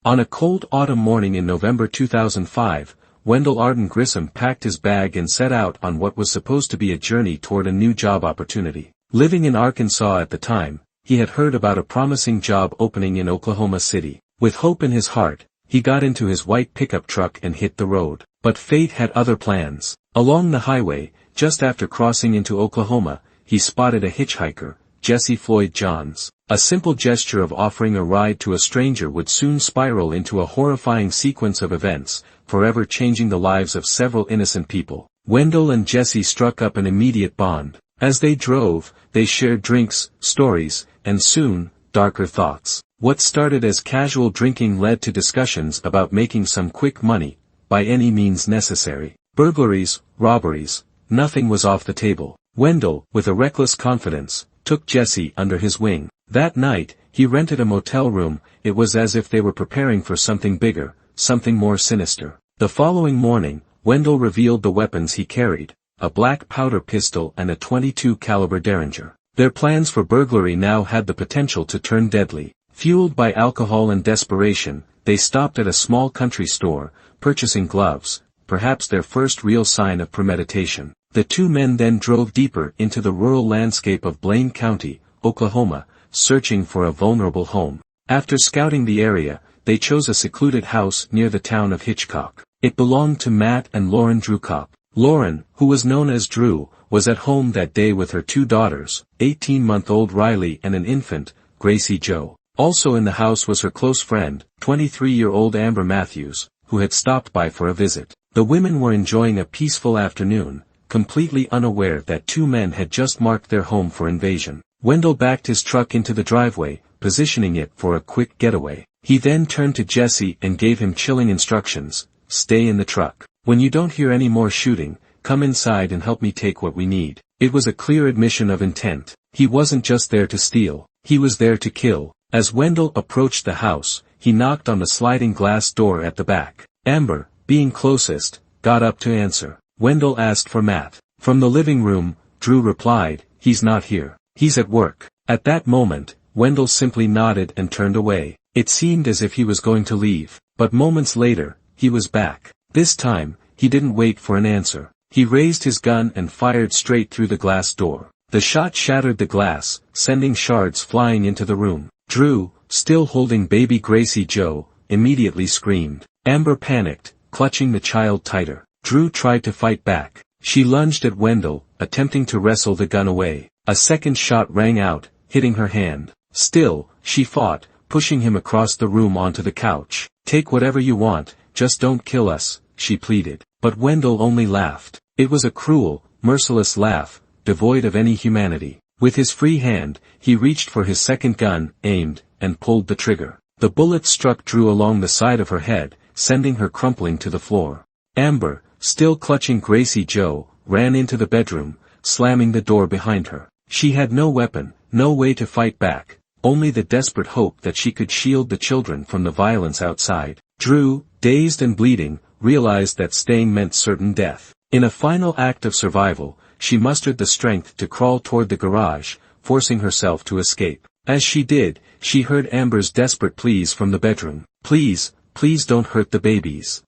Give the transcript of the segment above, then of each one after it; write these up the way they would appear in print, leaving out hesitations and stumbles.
On a cold autumn morning in November 2005, Wendell Arden Grissom packed his bag and set out on what was supposed to be a journey toward a new job opportunity. Living in Arkansas at the time, he had heard about a promising job opening in Oklahoma City. With hope in his heart, he got into his white pickup truck and hit the road. But fate had other plans. Along the highway, just after crossing into Oklahoma, he spotted a hitchhiker, Jesse Floyd Johns. A simple gesture of offering a ride to a stranger would soon spiral into a horrifying sequence of events, forever changing the lives of several innocent people. Wendell and Jesse struck up an immediate bond. As they drove, they shared drinks, stories, and soon, darker thoughts. What started as casual drinking led to discussions about making some quick money, by any means necessary. Burglaries, robberies, nothing was off the table. Wendell, with a reckless confidence, took Jesse under his wing. That night, he rented a motel room. It was as if they were preparing for something bigger, something more sinister. The following morning, Wendell revealed the weapons he carried, a black powder pistol and a .22 caliber Derringer. Their plans for burglary now had the potential to turn deadly. Fueled by alcohol and desperation, they stopped at a small country store, purchasing gloves, perhaps their first real sign of premeditation. The two men then drove deeper into the rural landscape of Blaine County, Oklahoma, searching for a vulnerable home. After scouting the area, they chose a secluded house near the town of Hitchcock. It belonged to Matt and Lauren Dreu Kopf. Lauren, who was known as Dreu, was at home that day with her two daughters, 18-month-old Riley and an infant, Gracie Jo. Also in the house was her close friend, 23-year-old Amber Matthews, who had stopped by for a visit. The women were enjoying a peaceful afternoon, completely unaware that two men had just marked their home for invasion. Wendell backed his truck into the driveway, positioning it for a quick getaway. He then turned to Jesse and gave him chilling instructions: stay in the truck. When you don't hear any more shooting, come inside and help me take what we need. It was a clear admission of intent. He wasn't just there to steal, he was there to kill. As Wendell approached the house, he knocked on the sliding glass door at the back. Amber, being closest, got up to answer. Wendell asked for Matt. From the living room, Dreu replied, "He's not here. He's at work." At that moment, Wendell simply nodded and turned away. It seemed as if he was going to leave, but moments later, he was back. This time, he didn't wait for an answer. He raised his gun and fired straight through the glass door. The shot shattered the glass, sending shards flying into the room. Dreu, still holding baby Gracie Jo, immediately screamed. Amber panicked, clutching the child tighter. Dreu tried to fight back. She lunged at Wendell, attempting to wrestle the gun away. A second shot rang out, hitting her hand. Still, she fought, pushing him across the room onto the couch. "Take whatever you want, just don't kill us," she pleaded. But Wendell only laughed. It was a cruel, merciless laugh, devoid of any humanity. With his free hand, he reached for his second gun, aimed, and pulled the trigger. The bullet struck Dreu along the side of her head, sending her crumpling to the floor. Amber, still clutching Gracie Jo, ran into the bedroom, slamming the door behind her. She had no weapon, no way to fight back, only the desperate hope that she could shield the children from the violence outside. Dreu, dazed and bleeding, realized that staying meant certain death. In a final act of survival, she mustered the strength to crawl toward the garage, forcing herself to escape. As she did, she heard Amber's desperate pleas from the bedroom. "Please, please don't hurt the babies."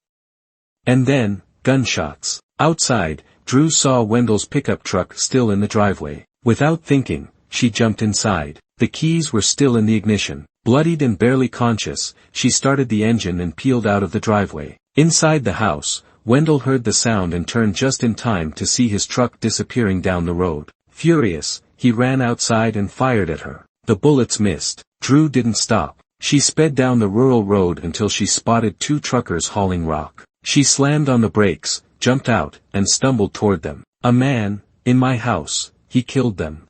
And then, gunshots. Outside, Dreu saw Wendell's pickup truck still in the driveway. Without thinking, she jumped inside. The keys were still in the ignition. Bloodied and barely conscious, she started the engine and peeled out of the driveway. Inside the house, Wendell heard the sound and turned just in time to see his truck disappearing down the road. Furious, he ran outside and fired at her. The bullets missed. Dreu didn't stop. She sped down the rural road until she spotted two truckers hauling rock. She slammed on the brakes, jumped out, and stumbled toward them. "A man, in my house, he killed them,"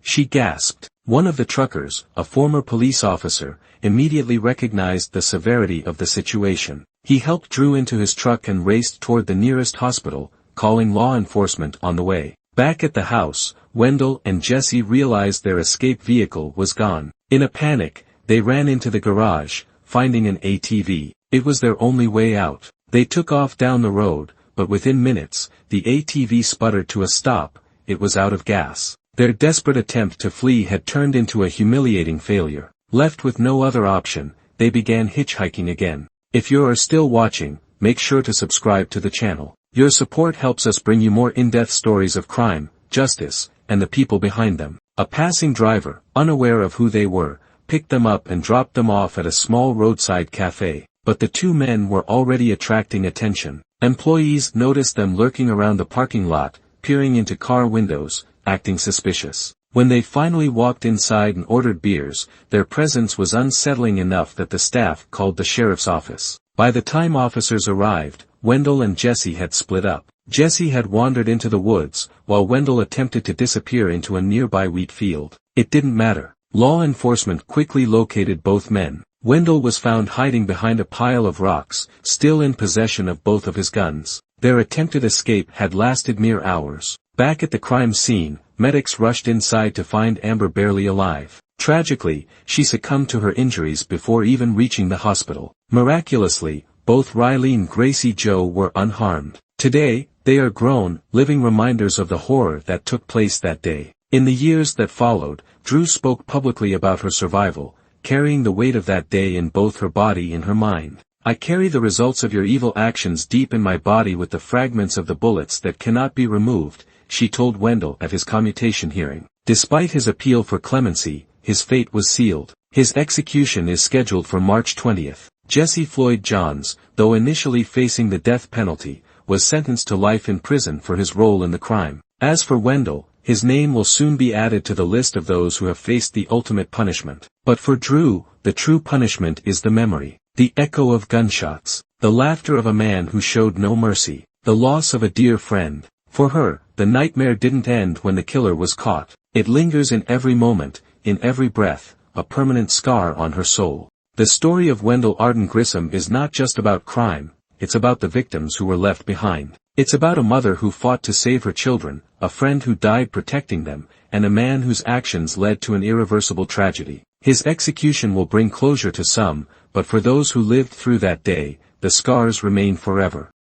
she gasped. One of the truckers, a former police officer, immediately recognized the severity of the situation. He helped Dreu into his truck and raced toward the nearest hospital, calling law enforcement on the way. Back at the house, Wendell and Jesse realized their escape vehicle was gone. In a panic, they ran into the garage, finding an ATV. It was their only way out. They took off down the road, but within minutes, the ATV sputtered to a stop. It was out of gas. Their desperate attempt to flee had turned into a humiliating failure. Left with no other option, they began hitchhiking again. If you are still watching, make sure to subscribe to the channel. Your support helps us bring you more in-depth stories of crime, justice, and the people behind them. A passing driver, unaware of who they were, picked them up and dropped them off at a small roadside cafe. But the two men were already attracting attention. Employees noticed them lurking around the parking lot, peering into car windows, acting suspicious. When they finally walked inside and ordered beers, their presence was unsettling enough that the staff called the sheriff's office. By the time officers arrived, Wendell and Jesse had split up. Jesse had wandered into the woods, while Wendell attempted to disappear into a nearby wheat field. It didn't matter. Law enforcement quickly located both men. Wendell was found hiding behind a pile of rocks, still in possession of both of his guns. Their attempted escape had lasted mere hours. Back at the crime scene, medics rushed inside to find Amber barely alive. Tragically, she succumbed to her injuries before even reaching the hospital. Miraculously, both Riley and Gracie Joe were unharmed. Today, they are grown, living reminders of the horror that took place that day. In the years that followed, Dreu spoke publicly about her survival, carrying the weight of that day in both her body and her mind. I carry the results of your evil actions deep in my body with the fragments of the bullets that cannot be removed, she told Wendell at his commutation hearing. Despite his appeal for clemency, his fate was sealed. His execution is scheduled for March 20th. Jesse Floyd Johns, though initially facing the death penalty, was sentenced to life in prison for his role in the crime. As for Wendell, his name will soon be added to the list of those who have faced the ultimate punishment. But for Dreu, the true punishment is the memory, the echo of gunshots, the laughter of a man who showed no mercy, the loss of a dear friend. For her, the nightmare didn't end when the killer was caught. It lingers in every moment, in every breath, a permanent scar on her soul. The story of Wendell Arden Grissom is not just about crime, it's about the victims who were left behind. It's about a mother who fought to save her children, a friend who died protecting them, and a man whose actions led to an irreversible tragedy. His execution will bring closure to some, but for those who lived through that day, the scars remain forever.